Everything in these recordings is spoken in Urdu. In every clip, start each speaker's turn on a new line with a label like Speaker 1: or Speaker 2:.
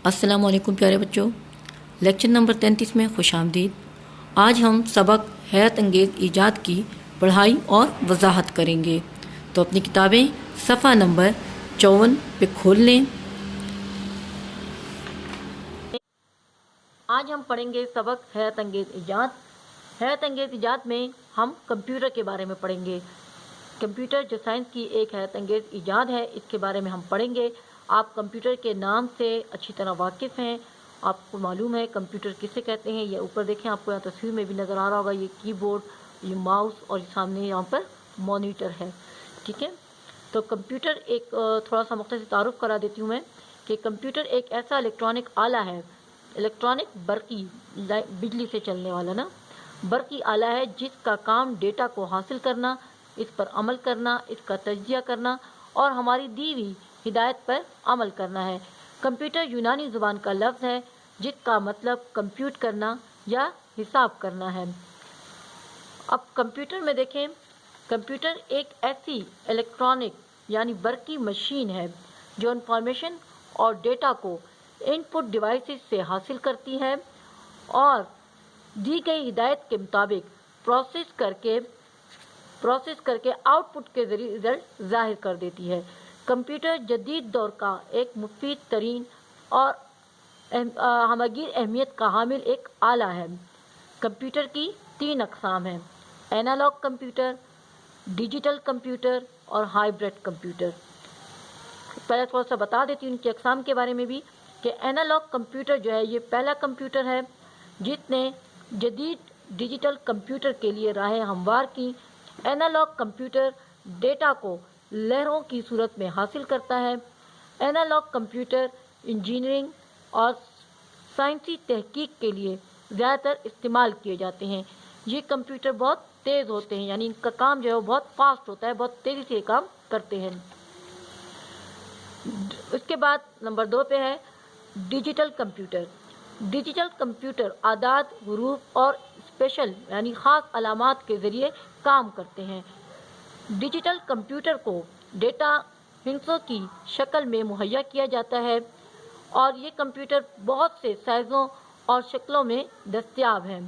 Speaker 1: السلام علیکم پیارے بچوں، لیکچر نمبر 33 میں خوش آمدید۔ آج ہم سبق حیرت انگیز ایجاد کی پڑھائی اور وضاحت کریں گے، تو اپنی کتابیں صفحہ نمبر 54 پہ کھول لیں۔ آج ہم پڑھیں گے سبق حیرت انگیز ایجاد۔ حیرت انگیز ایجاد میں ہم کمپیوٹر کے بارے میں پڑھیں گے۔ کمپیوٹر جو سائنس کی ایک حیرت انگیز ایجاد ہے، اس کے بارے میں ہم پڑھیں گے۔ آپ کمپیوٹر کے نام سے اچھی طرح واقف ہیں، آپ کو معلوم ہے کمپیوٹر کسے کہتے ہیں۔ یہ اوپر دیکھیں، آپ کو یہاں تصویر میں بھی نظر آ رہا ہوگا، یہ کی بورڈ، یہ ماؤس اور سامنے یہاں پر مانیٹر ہے، ٹھیک ہے۔ تو کمپیوٹر ایک تھوڑا سا مختصر تعارف کرا دیتی ہوں میں کہ کمپیوٹر ایک ایسا الیکٹرانک آلہ ہے، الیکٹرانک برقی، بجلی سے چلنے والا نا برقی آلہ ہے، جس کا کام ڈیٹا کو حاصل کرنا، اس پر عمل کرنا، اس کا تجزیہ کرنا اور ہماری دی ہوئی ہدایت پر عمل کرنا ہے۔ کمپیوٹر یونانی زبان کا لفظ ہے جس کا مطلب کمپیوٹ کرنا یا حساب کرنا ہے۔ اب کمپیوٹر میں دیکھیں، کمپیوٹر ایک ایسی الیکٹرانک یعنی برقی مشین ہے جو انفارمیشن اور ڈیٹا کو ان پٹ ڈیوائسز سے حاصل کرتی ہے اور دی گئی ہدایت کے مطابق پروسیس کر کے آؤٹ پٹ کے ذریعے رزلٹ ظاہر کر دیتی ہے۔ کمپیوٹر جدید دور کا ایک مفید ترین اور ہمگیر اہمیت کا حامل ایک آلہ ہے۔ کمپیوٹر کی 3 اقسام ہیں: اینالاگ کمپیوٹر، ڈیجیٹل کمپیوٹر اور ہائبرڈ کمپیوٹر۔ پہلے تھوڑا سا بتا دیتی ہوں ان کی اقسام کے بارے میں بھی کہ اینالاگ کمپیوٹر جو ہے یہ پہلا کمپیوٹر ہے جس نے جدید ڈیجیٹل کمپیوٹر کے لیے راہیں ہموار کی۔ اینالاگ کمپیوٹر ڈیٹا کو لہروں کی صورت میں حاصل کرتا ہے۔ اینالاگ کمپیوٹر انجینئرنگ اور سائنسی تحقیق کے لیے زیادہ تر استعمال کیے جاتے ہیں۔ یہ کمپیوٹر بہت تیز ہوتے ہیں، یعنی ان کا کام جو ہے وہ بہت فاسٹ ہوتا ہے، بہت تیزی سے کام کرتے ہیں۔ اس کے بعد نمبر 2 پہ ہے ڈیجیٹل کمپیوٹر۔ ڈیجیٹل کمپیوٹر اعداد، حروف اور اسپیشل یعنی خاص علامات کے ذریعے کام کرتے ہیں۔ ڈیجیٹل کمپیوٹر کو ڈیٹا ہندسوں کی شکل میں مہیا کیا جاتا ہے اور یہ کمپیوٹر بہت سے سائزوں اور شکلوں میں دستیاب ہیں۔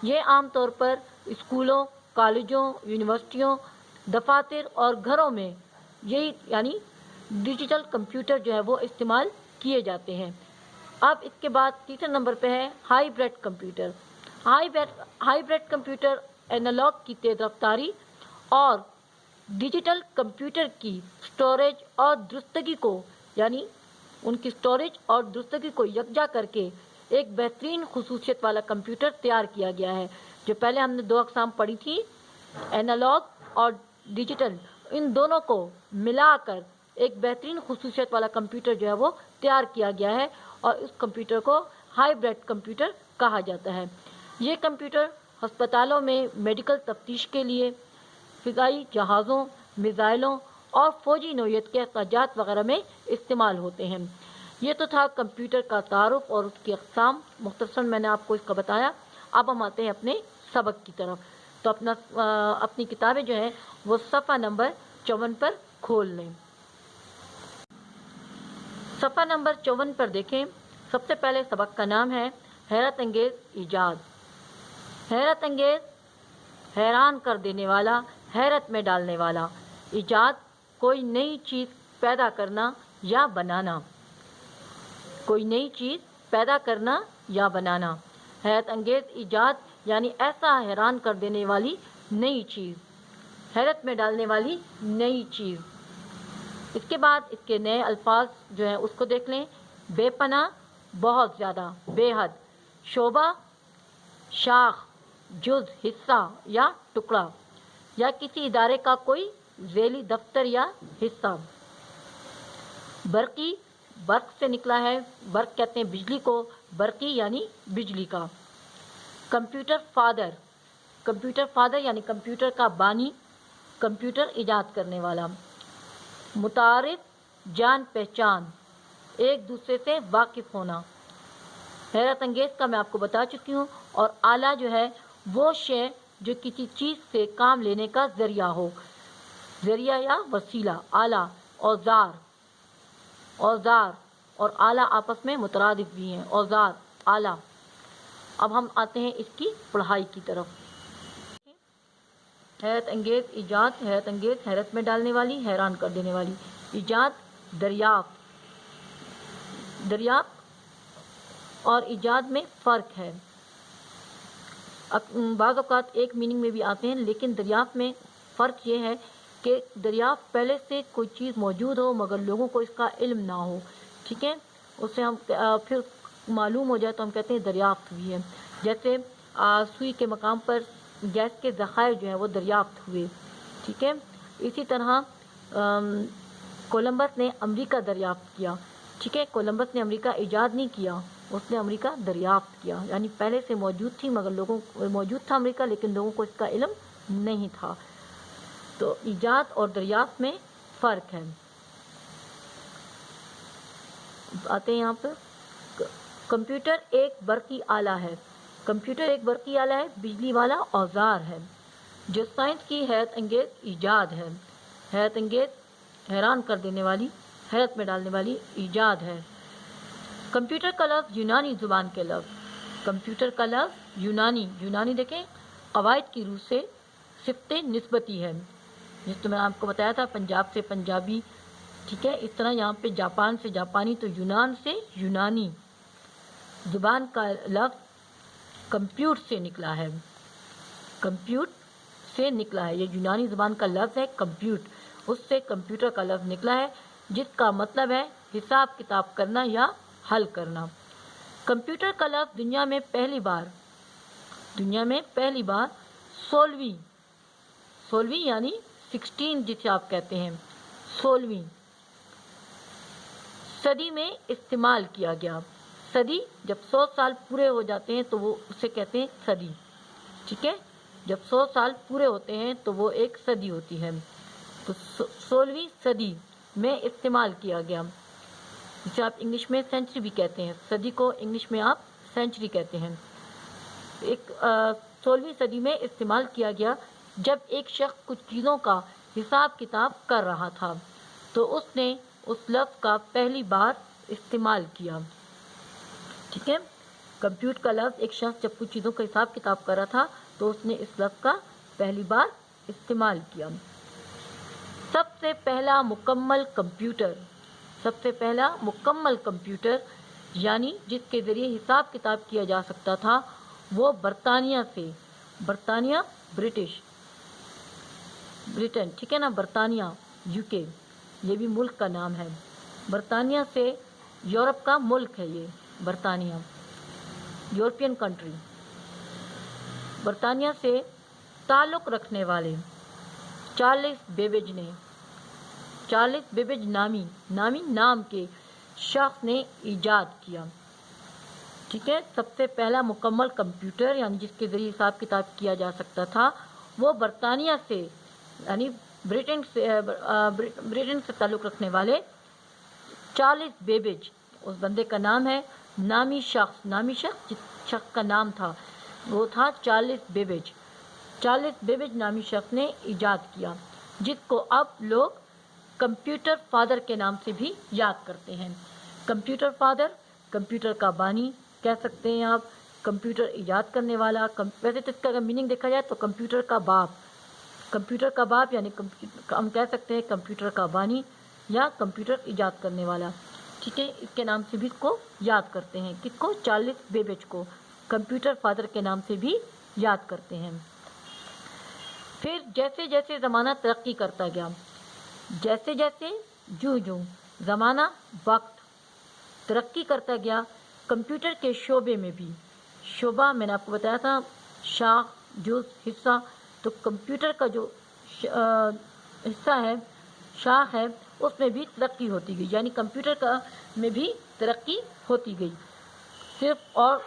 Speaker 1: یہ عام طور پر اسکولوں، کالجوں، یونیورسٹیوں، دفاتر اور گھروں میں یہی یعنی ڈیجیٹل کمپیوٹر جو ہے وہ استعمال کیے جاتے ہیں۔ اب اس کے بعد تیسرے نمبر پہ ہے hybrid computer. Hybrid computer analog کی تیز رفتاری اور ڈیجیٹل کمپیوٹر کی سٹوریج اور درستگی کو یعنی ان کی سٹوریج اور درستگی کو یکجا کر کے ایک بہترین خصوصیت والا کمپیوٹر تیار کیا گیا ہے۔ جو پہلے ہم نے 2 اقسام پڑھی تھی، اینالاگ اور ڈیجیٹل، ان دونوں کو ملا کر ایک بہترین خصوصیت والا کمپیوٹر جو ہے وہ تیار کیا گیا ہے اور اس کمپیوٹر کو ہائبرڈ کمپیوٹر کہا جاتا ہے۔ یہ کمپیوٹر ہسپتالوں میں میڈیکل تفتیش کے لیے، فضائی جہازوں، میزائلوں اور فوجی نوعیت کے احتیاجات وغیرہ میں استعمال ہوتے ہیں۔ یہ تو تھا کمپیوٹر کا تعارف اور اس کی اقسام، مختصراً میں نے آپ کو اس کا بتایا۔ اب ہم آتے ہیں اپنے سبق کی طرف، تو اپنی کتابیں جو ہیں وہ صفحہ نمبر 54 پر کھول لیں۔ صفحہ نمبر 54 پر دیکھیں، سب سے پہلے سبق کا نام ہے حیرت انگیز ایجاد۔ حیرت انگیز، حیران کر دینے والا، حیرت میں ڈالنے والا۔ ایجاد، کوئی نئی چیز پیدا کرنا یا بنانا، کوئی نئی چیز پیدا کرنا یا بنانا۔ حیرت انگیز ایجاد یعنی ایسا حیران کر دینے والی نئی چیز، حیرت میں ڈالنے والی نئی چیز۔ اس کے بعد اس کے نئے الفاظ جو ہیں اس کو دیکھ لیں۔ بے پناہ، بہت زیادہ، بے حد۔ شعبہ، شاخ، جز، حصہ یا ٹکڑا، یا کسی ادارے کا کوئی ذیلی دفتر یا حصہ۔ برقی، برق سے نکلا ہے، برق کہتے ہیں بجلی کو، برقی یعنی بجلی کا۔ کمپیوٹر فادر، کمپیوٹر فادر یعنی کمپیوٹر کا بانی، کمپیوٹر ایجاد کرنے والا۔ متعارف، جان پہچان، ایک دوسرے سے واقف ہونا۔ حیرت انگیز کا میں آپ کو بتا چکی ہوں۔ اور آلہ جو ہے وہ شے جو کسی چیز سے کام لینے کا ذریعہ ہو، ذریعہ یا وسیلہ۔ آلہ، اوزار، اور اعلیٰ آپس میں مترادف بھی ہیں. اوزار اعلیٰ. اب ہم آتے ہیں اس کی پڑھائی کی طرف. حیرت انگیز ایجاد. حیرت انگیز حیرت میں ڈالنے والی، حیران کر دینے والی. ایجاد دریافت. دریافت اور ایجاد میں فرق ہے. بعض اوقات ایک میننگ میں بھی آتے ہیں، لیکن دریافت میں فرق یہ ہے کہ دریافت پہلے سے کوئی چیز موجود ہو مگر لوگوں کو اس کا علم نہ ہو. ٹھیک ہے، اس سے ہم پھر معلوم ہو جائے تو ہم کہتے ہیں دریافت ہوئی ہے. جیسے سوئی کے مقام پر گیس کے ذخائر جو ہیں وہ دریافت ہوئے. ٹھیک ہے، اسی طرح کولمبس نے امریکہ دریافت کیا. ٹھیک ہے، کولمبس نے امریکہ ایجاد نہیں کیا، اس نے امریکہ دریافت کیا. یعنی پہلے سے موجود تھی مگر موجود تھا امریکہ، لیکن لوگوں کو اس کا علم نہیں تھا. تو ایجاد اور دریافت میں فرق ہے. آتے ہیں یہاں پہ. کمپیوٹر ایک برقی آلہ ہے. کمپیوٹر ایک برقی آلہ ہے، بجلی والا اوزار ہے جو سائنس کی حیرت انگیز ایجاد ہے. حیرت انگیز حیران کر دینے والی، حیرت میں ڈالنے والی ایجاد ہے. کمپیوٹر کا لفظ یونانی زبان کے لفظ. کمپیوٹر کا لفظ یونانی دیکھیں قواعد کی روح سے صفت نسبتی ہے، جس تو میں آپ کو بتایا تھا پنجاب سے پنجابی. ٹھیک ہے، اس طرح یہاں پہ جاپان سے جاپانی، تو یونان سے یونانی. زبان کا لفظ کمپیوٹ سے نکلا ہے. کمپیوٹ سے نکلا ہے، یہ یونانی زبان کا لفظ ہے کمپیوٹ، اس سے کمپیوٹر کا لفظ نکلا ہے جس کا مطلب ہے حساب کتاب کرنا یا حل کرنا. کمپیوٹر کا لفظ دنیا میں پہلی بار 16ویں یعنی 16 جسے آپ کہتے ہیں 16ویں صدی میں استعمال کیا گیا. صدی جب 100 سال پورے ہو جاتے ہیں تو وہ اسے کہتے ہیں صدی. ٹھیک ہے، جب 100 سال پورے ہوتے ہیں تو وہ ایک صدی ہوتی ہے. تو 16ویں صدی میں استعمال کیا گیا، جسے آپ انگلش میں سینچری بھی کہتے ہیں. صدی کو انگلش میں آپ سینچری کہتے ہیں. 16ویں صدی میں استعمال کیا گیا جب ایک شخص کچھ چیزوں کا حساب کتاب کر رہا تھا تو اس نے اس لفظ کا پہلی بار استعمال کیا. ٹھیک ہے، کمپیوٹ کا لفظ ایک شخص جب کچھ چیزوں کا حساب کتاب کر رہا تھا تو اس نے اس لفظ کا پہلی بار استعمال کیا. سب سے پہلا مکمل کمپیوٹر یعنی جس کے ذریعے حساب کتاب کیا جا سکتا تھا وہ برطانیہ برٹن. ٹھیک ہے نا، برطانیہ UK یہ بھی ملک کا نام ہے. برطانیہ سے یورپ کا ملک ہے یہ برطانیہ، یورپین کنٹری. برطانیہ سے تعلق رکھنے والے چارلس بیبیج نام کے شخص نے ایجاد کیا. ٹھیک ہے، سب سے پہلا مکمل کمپیوٹر یعنی جس کے ذریعے حساب کتاب کیا جا سکتا تھا وہ برطانیہ سے یعنی برٹن سے تعلق رکھنے والے چارلس بیبیج اس بندے کا نام ہے. نامی شخص جس شخص کا نام تھا وہ تھا چارلس بیبیج نامی شخص نے ایجاد کیا، جس کو اب لوگ کمپیوٹر فادر کے نام سے بھی یاد کرتے ہیں. کمپیوٹر فادر، کمپیوٹر کا بانی کہہ سکتے ہیں آپ، کمپیوٹر ایجاد کرنے والا. ویسے تو اس کا اگر میننگ دیکھا جائے تو کمپیوٹر کا باپ یعنی ہم کہہ سکتے ہیں کمپیوٹر کا بانی یا کمپیوٹر ایجاد کرنے والا. ٹھیک ہے، اس کے نام سے بھی اس کو یاد کرتے ہیں. کس کو؟ چارلس بیبیج کو کمپیوٹر فادر کے نام سے بھی یاد کرتے ہیں. پھر جیسے جیسے زمانہ ترقی کرتا گیا، جو زمانہ وقت ترقی کرتا گیا، کمپیوٹر کے شعبے میں بھی شعبہ میں نے آپ کو بتایا تھا شاخ، جز، حصہ. تو کمپیوٹر کا جو حصہ ہے، شاخ ہے، اس میں بھی ترقی ہوتی گئی. یعنی کمپیوٹر میں بھی ترقی ہوتی گئی. صرف اور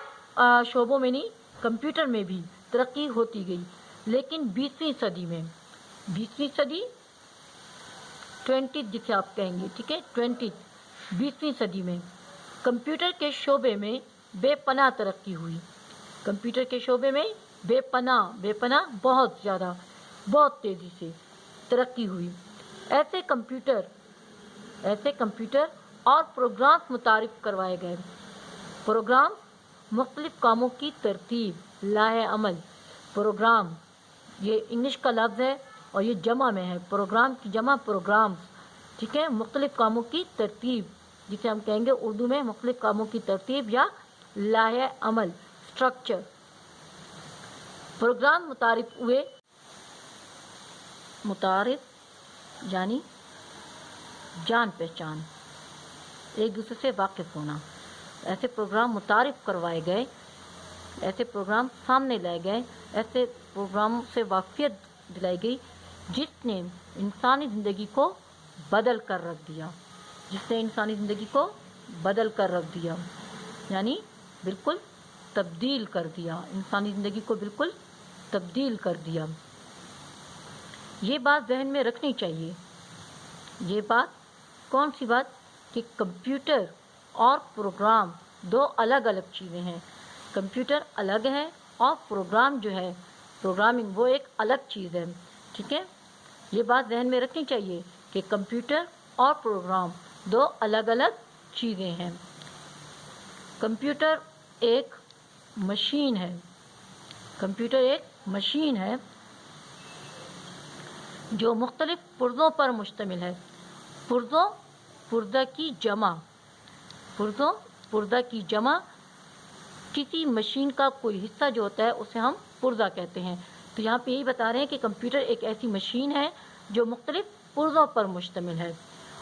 Speaker 1: شعبوں میں نہیں، کمپیوٹر میں بھی ترقی ہوتی گئی. لیکن 20ویں صدی 20 جسے آپ کہیں گے، ٹھیک ہے، 20ویں صدی میں کمپیوٹر کے شعبے میں بے پناہ ترقی ہوئی. کمپیوٹر کے شعبے میں بے پناہ بہت زیادہ، بہت تیزی سے ترقی ہوئی. ایسے کمپیوٹر اور پروگرامز متعارف کروائے گئے۔ پروگرام مختلف کاموں کی ترتیب، لاہ عمل۔ پروگرام یہ انگلش کا لفظ ہے اور یہ جمع میں ہے، پروگرام کی جمع پروگرامز، ٹھیک ہے۔ مختلف کاموں کی ترتیب جسے ہم کہیں گے اردو میں مختلف کاموں کی ترتیب یا لاہ عمل، اسٹرکچر۔ پروگرام متعارف ہوئے، متعارف یعنی جان پہچان، ایک دوسرے سے واقف ہونا۔ ایسے پروگرام متعارف کروائے گئے، ایسے پروگرام سامنے لائے گئے، ایسے پروگراموں سے واقفیت دلائی گئی جس نے انسانی زندگی کو بدل کر رکھ دیا، جس نے انسانی زندگی کو بدل کر رکھ دیا، یعنی بالکل تبدیل کر دیا، انسانی زندگی کو بالکل تبدیل کر دیا۔ یہ بات ذہن میں رکھنی چاہیے۔ یہ بات کون سی بات؟ کہ کمپیوٹر اور پروگرام دو الگ الگ چیزیں ہیں۔ کمپیوٹر الگ ہے اور پروگرام جو ہے پروگرامنگ وہ ایک الگ چیز ہے، ٹھیک ہے۔ یہ بات ذہن میں رکھنی چاہیے کہ کمپیوٹر اور پروگرام دو الگ الگ چیزیں ہیں۔ کمپیوٹر ایک مشین ہے، کمپیوٹر ایک مشین ہے جو مختلف پرزوں پر مشتمل ہے۔ پرزوں، پردہ کی جمع، پرزوں، پردہ کی جمع۔ کسی مشین کا کوئی حصہ جو ہوتا ہے اسے ہم پرزہ کہتے ہیں۔ تو یہاں پہ یہی بتا رہے ہیں کہ کمپیوٹر ایک ایسی مشین ہے جو مختلف پرزوں پر مشتمل ہے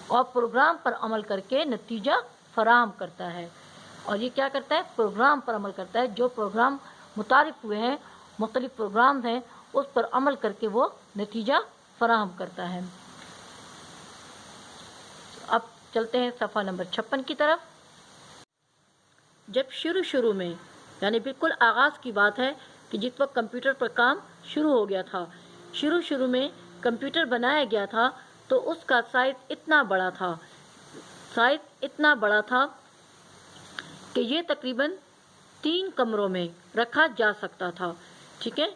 Speaker 1: اور پروگرام پر عمل کر کے نتیجہ فراہم کرتا ہے۔ اور یہ کیا کرتا ہے؟ پروگرام پر عمل کرتا ہے۔ جو پروگرام متعارف ہوئے ہیں، مختلف پروگرام ہیں، اس پر عمل کر کے وہ نتیجہ فراہم کرتا ہے۔ اب چلتے ہیں صفحہ نمبر 56 کی طرف۔ جب شروع میں یعنی بالکل آغاز کی بات ہے کہ جس وقت کمپیوٹر پر کام شروع ہو گیا تھا، شروع میں کمپیوٹر بنایا گیا تھا تو اس کا سائز اتنا بڑا تھا، سائز اتنا بڑا تھا کہ یہ تقریباً 3 کمروں میں رکھا جا سکتا تھا، ٹھیک ہے۔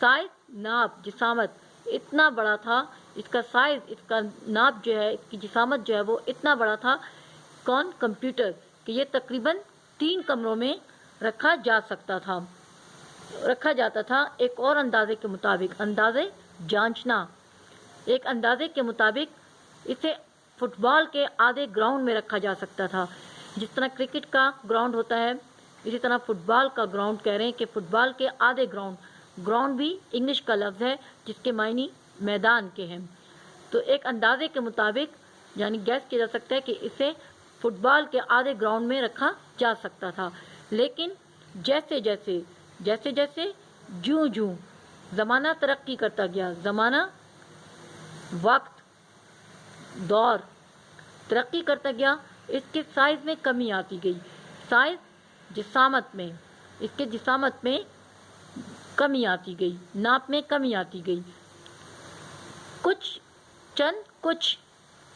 Speaker 1: سائز، ناپ، جسامت اتنا بڑا تھا، اس کا سائز، اس کا ناپ جو ہے، اس کی جسامت جو ہے وہ اتنا بڑا تھا، کون؟ کمپیوٹر، کہ یہ تقریباً 3 کمروں میں رکھا جا سکتا تھا، رکھا جاتا تھا۔ ایک اور اندازے کے مطابق، اندازے جانچنا، ایک اندازے کے مطابق اسے فٹ بال کے آدھے گراؤنڈ میں رکھا جا سکتا تھا۔ جس طرح کرکٹ کا گراؤنڈ ہوتا ہے اسی طرح فٹ بال کا گراؤنڈ کہہ رہے ہیں کہ فٹ بال کے آدھے گراؤنڈ، گراؤنڈ بھی انگلش کا لفظ ہے جس کے معنی میدان کے ہیں۔ تو ایک اندازے کے مطابق یعنی گیس کیا جا سکتا ہے کہ اسے فٹ بال کے آدھے گراؤنڈ میں رکھا جا سکتا تھا۔ لیکن جیسے جیسے جوں زمانہ ترقی کرتا گیا، زمانہ، وقت، دور ترقی کرتا گیا، اس کے سائز میں کمی آتی گئی، سائز، جسامت میں، اس کے جسامت میں کمی آتی گئی، ناپ میں کمی آتی گئی۔ کچھ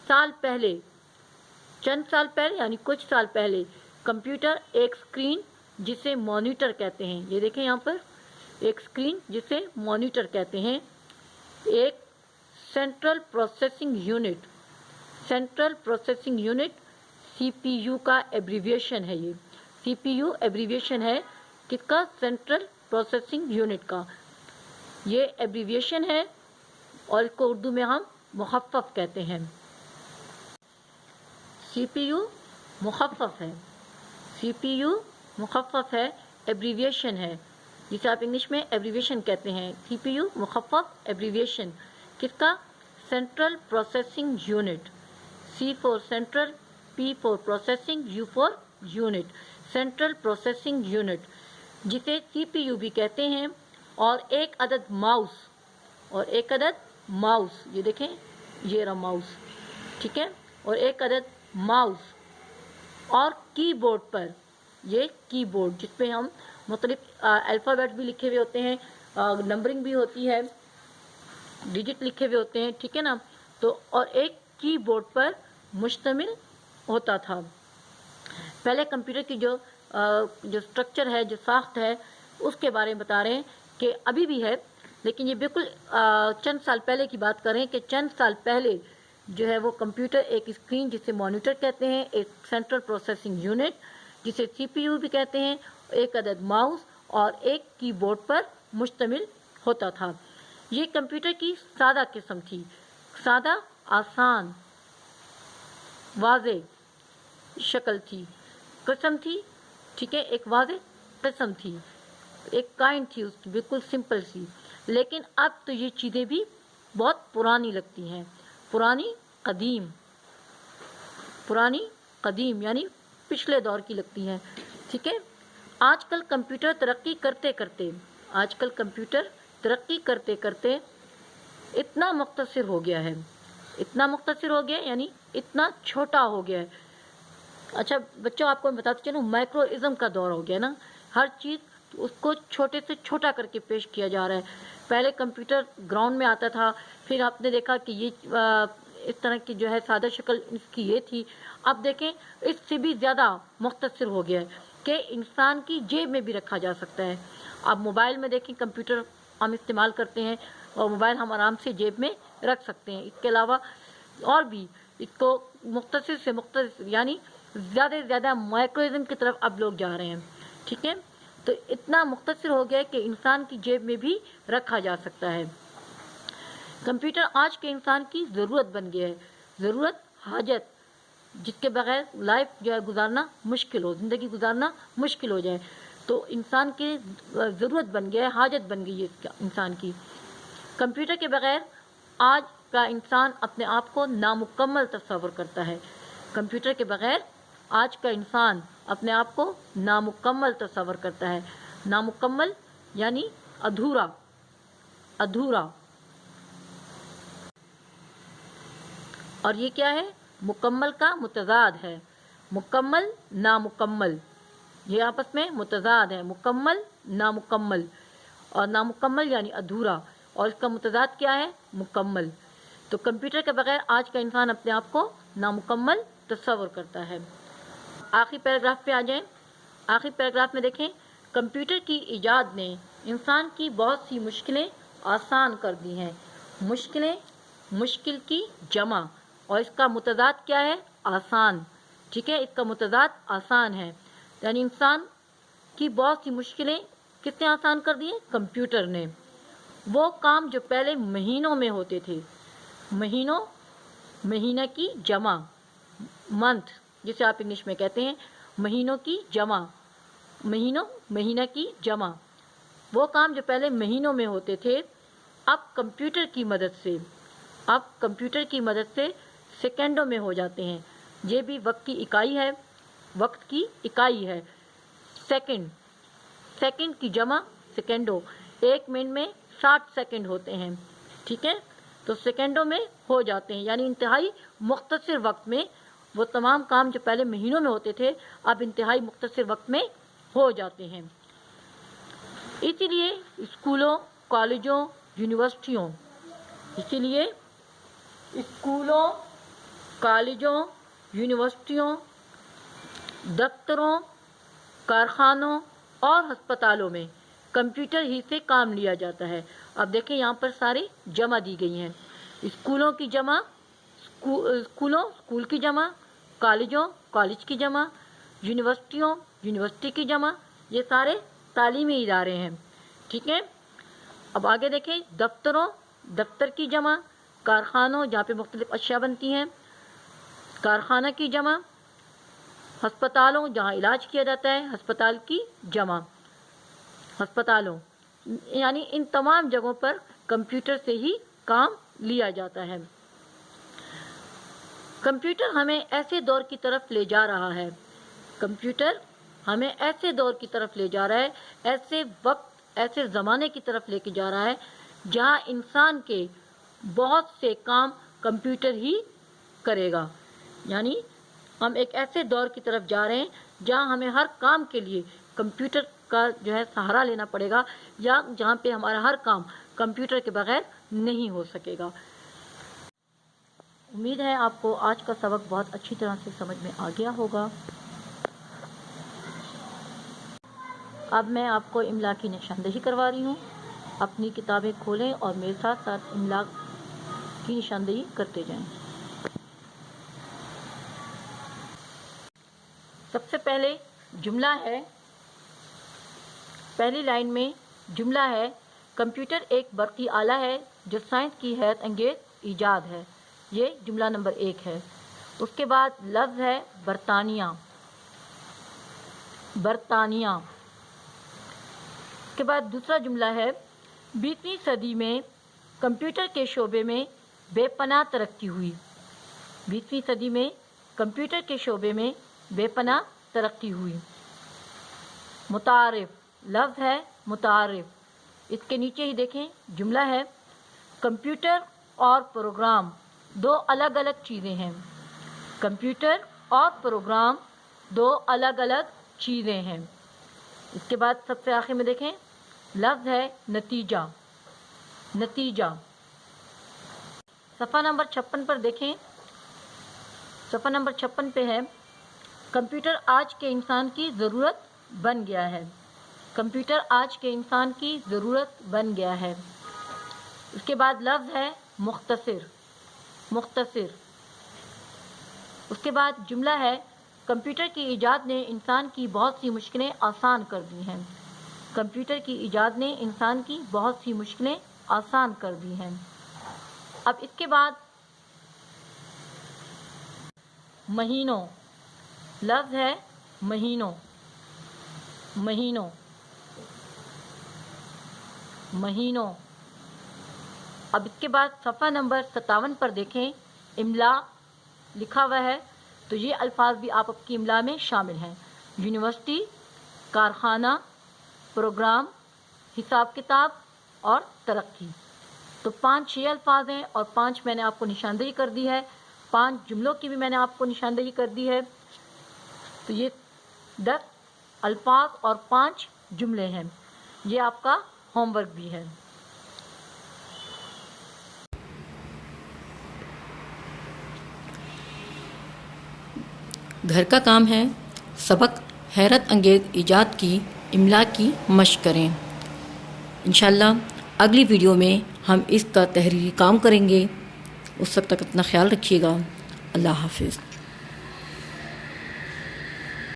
Speaker 1: سال پہلے یعنی کچھ سال پہلے کمپیوٹر ایک اسکرین جسے مانیٹر کہتے ہیں، یہ دیکھیں یہاں پر ایک اسکرین جسے مانیٹر کہتے ہیں، ایک central processing unit, central processing unit C P U کا ایبریویشن ہے، یہ سی پی یو ایبریویشن ہے کس کا؟ سینٹرل پروسیسنگ یونٹ کا، یہ ایبریویشن ہے اور اس کو اردو میں ہم مخفف کہتے ہیں۔ سی پی یو مخفف ہے، سی پی یو مخفف ہے، ایبریویشن ہے جسے آپ انگلش میں ایبریویشن کہتے ہیں۔ سی پی یو مخفف ایبریویشن کس کا؟ Central processing unit, C for central, P for processing, U for unit, central processing unit جسے سی پی یو بھی کہتے ہیں۔ اور ایک عدد ماؤس، یہ دیکھیں یہ رہا ماؤس، ٹھیک ہے، اور ایک عدد ماؤس اور کی بورڈ پر، یہ کی بورڈ جس پہ ہم مختلف الفابیٹ بھی لکھے ہوئے ہوتے ہیں، نمبرنگ بھی ہوتی ہے، ڈیجٹ لکھے ہوئے ہوتے ہیں، ٹھیک ہے نا، تو اور ایک کی بورڈ پر مشتمل ہوتا تھا۔ پہلے کمپیوٹر کی جو اسٹرکچر ہے، جو ساخت ہے، اس کے بارے میں بتا رہے ہیں کہ ابھی بھی ہے، لیکن یہ بالکل چند سال پہلے کی بات کریں کہ چند سال پہلے جو ہے وہ کمپیوٹر ایک اسکرین جسے مانیٹر کہتے ہیں، ایک سینٹرل پروسیسنگ یونٹ جسے سی پی یو بھی کہتے ہیں، ایک عدد ماؤس اور ایک کی بورڈ پر مشتمل ہوتا تھا۔ یہ کمپیوٹر کی سادہ قسم تھی، سادہ، آسان، واضح شکل تھی، قسم تھی، ٹھیک ہے، ایک واضح قسم تھی، ایک کائنڈ تھی اس کی، بالکل سمپل سی۔ لیکن اب تو یہ چیزیں بھی بہت پرانی لگتی ہیں، پرانی قدیم یعنی پچھلے دور کی لگتی ہیں، ٹھیک ہے۔ آج کل کمپیوٹر ترقی کرتے کرتے اتنا مختصر ہو گیا ہے، یعنی اتنا چھوٹا ہو گیا ہے۔ اچھا بچوں، آپ کو میں بتاتی چلوں، مائکروازم کا دور ہو گیا نا، ہر چیز اس کو چھوٹے سے چھوٹا کر کے پیش کیا جا رہا ہے۔ پہلے کمپیوٹر گراؤنڈ میں آتا تھا، پھر آپ نے دیکھا کہ یہ اس طرح کی جو ہے سادہ شکل اس کی یہ تھی، اب دیکھیں اس سے بھی زیادہ مختصر ہو گیا ہے کہ انسان کی جیب میں بھی رکھا جا سکتا ہے۔ اب موبائل میں دیکھیں، کمپیوٹر ہم استعمال کرتے ہیں اور موبائل ہم آرام سے جیب میں رکھ سکتے ہیں۔ اس کے علاوہ اور بھی اس کو مختصر سے مختصر یعنی زیادہ سے زیادہ مائکروازم کی طرف اب لوگ جا رہے ہیں، ٹھیک ہے۔ تو اتنا مختصر ہو گیا ہے کہ انسان کی جیب میں بھی رکھا جا سکتا ہے۔ کمپیوٹر آج کے انسان کی ضرورت بن گیا ہے، ضرورت، حاجت، جس کے بغیر لائف جو ہے گزارنا مشکل ہو، زندگی گزارنا مشکل ہو جائے، تو انسان کی ضرورت بن گیا ہے، حاجت بن گئی ہے انسان کی۔ کمپیوٹر کے بغیر آج کا انسان اپنے آپ کو نامکمل تصور کرتا ہے، کمپیوٹر کے بغیر آج کا انسان اپنے آپ کو نامکمل تصور کرتا ہے۔ نامکمل یعنی ادھورا، اور یہ کیا ہے؟ مکمل کا متضاد ہے، مکمل، نامکمل، یہ آپس میں متضاد ہے، مکمل، نامکمل، اور نامکمل یعنی ادھورا، اور اس کا متضاد کیا ہے؟ مکمل۔ تو کمپیوٹر کے بغیر آج کا انسان اپنے آپ کو نامکمل تصور کرتا ہے۔ آخری پیراگراف پہ آ جائیں۔ آخری پیراگراف میں دیکھیں، کمپیوٹر کی ایجاد نے انسان کی بہت سی مشکلیں آسان کر دی ہیں۔ مشکل کی جمع، اور اس کا متضاد کیا ہے؟ آسان، ٹھیک ہے، اس کا متضاد آسان ہے، یعنی انسان کی بہت سی مشکلیں کس نے آسان کر دی ہیں؟ کمپیوٹر نے۔ وہ کام جو پہلے مہینوں میں ہوتے تھے، مہینہ کی جمع، منتھ جسے آپ انگلش میں کہتے ہیں، مہینہ کی جمع، وہ کام جو پہلے مہینوں میں ہوتے تھے اب کمپیوٹر کی مدد سے سیکنڈوں میں ہو جاتے ہیں۔ یہ بھی وقت کی اکائی ہے، سیکنڈ کی جمع سیکنڈوں، ایک منٹ میں 60 سیکنڈ ہوتے ہیں، ٹھیک ہے، تو سیکنڈوں میں ہو جاتے ہیں، یعنی انتہائی مختصر وقت میں وہ تمام کام جو پہلے مہینوں میں ہوتے تھے اب انتہائی مختصر وقت میں ہو جاتے ہیں۔ اسی لیے اسکولوں، کالجوں، یونیورسٹیوں، دفتروں، کارخانوں اور ہسپتالوں میں کمپیوٹر ہی سے کام لیا جاتا ہے۔ اب دیکھیں یہاں پر ساری جمع دی گئی ہیں، اسکولوں کی جمع، اسکول کی جمع، کالج کی جمع، یونیورسٹی کی جمع، یہ سارے تعلیمی ادارے ہیں، ٹھیک ہے۔ اب آگے دیکھیں، دفتر کی جمع، کارخانوں جہاں پہ مختلف اشیاء بنتی ہیں، کارخانہ کی جمع، ہسپتالوں جہاں علاج کیا جاتا ہے، ہسپتال کی جمع، ہسپتالوں، یعنی ان تمام جگہوں پر کمپیوٹر سے ہی کام لیا جاتا ہے۔ کمپیوٹر ہمیں ایسے دور کی طرف لے جا رہا ہے، ایسے زمانے کی طرف لے کے جا رہا ہے جہاں انسان کے بہت سے کام کمپیوٹر ہی کرے گا، یعنی ہم ایک ایسے دور کی طرف جا رہے ہیں جہاں ہمیں ہر کام کے لیے کمپیوٹر کا جو ہے سہارا لینا پڑے گا، یا جہاں پہ ہمارا ہر کام کمپیوٹر کے بغیر نہیں ہو سکے گا۔ امید ہے آپ کو آج کا سبق بہت اچھی طرح سے سمجھ میں آ گیا ہوگا۔ اب میں آپ کو املا کی نشاندہی کروا رہی ہوں، اپنی کتابیں کھولیں اور میرے ساتھ ساتھ املا کی نشاندہی کرتے جائیں۔ سب سے پہلے جملہ ہے، پہلی لائن میں جملہ ہے کمپیوٹر ایک برقی آلہ ہے جو سائنس کی حیرت انگیز ایجاد ہے، یہ جملہ نمبر 1 ہے۔ اس کے بعد لفظ ہے برطانیہ، برطانیہ۔ اس کے بعد دوسرا جملہ ہے 20ویں صدی میں کمپیوٹر کے شعبے میں بے پناہ ترقی ہوئی، 20ویں صدی میں کمپیوٹر کے شعبے میں بے پناہ ترقی ہوئی۔ متعارف، لفظ ہے متعارف، اس کے نیچے ہی دیکھیں جملہ ہے کمپیوٹر اور پروگرام دو الگ الگ چیزیں ہیں، کمپیوٹر اور پروگرام دو الگ الگ چیزیں ہیں۔ اس کے بعد سب سے آخر میں دیکھیں لفظ ہے نتیجہ، نتیجہ۔ صفحہ نمبر 56 پر دیکھیں، صفحہ نمبر 56 پہ ہے کمپیوٹر آج کے انسان کی ضرورت بن گیا ہے، کمپیوٹر آج کے انسان کی ضرورت بن گیا ہے۔ اس کے بعد لفظ ہے مختصر، مختصر۔ اس کے بعد جملہ ہے کمپیوٹر کی ایجاد نے انسان کی بہت سی مشکلیں آسان کر دی ہیں، کمپیوٹر کی ایجاد نے انسان کی بہت سی مشکلیں آسان کر دی ہیں۔ اب اس کے بعد مہینوں، لفظ ہے مہینوں، مہینوں، مہینوں۔ اب اس کے بعد صفحہ نمبر 57 پر دیکھیں املا لکھا ہوا ہے، تو یہ الفاظ بھی آپ کی املا میں شامل ہیں، یونیورسٹی، کارخانہ، پروگرام، حساب کتاب اور ترقی۔ تو 5-6 الفاظ ہیں اور 5 میں نے آپ کو نشاندہی کر دی ہے، 5 جملوں کی بھی میں نے آپ کو نشاندہی کر دی ہے۔ تو یہ 10 الفاظ اور 5 جملے ہیں، یہ آپ کا ہوم ورک بھی ہے۔
Speaker 2: گھر کا کام ہے سبق حیرت انگیز ایجاد کی املا کی مشق کریں۔ انشاءاللہ اگلی ویڈیو میں ہم اس کا تحریری کام کریں گے، اس وقت تک اپنا خیال رکھیے گا۔ اللہ حافظ۔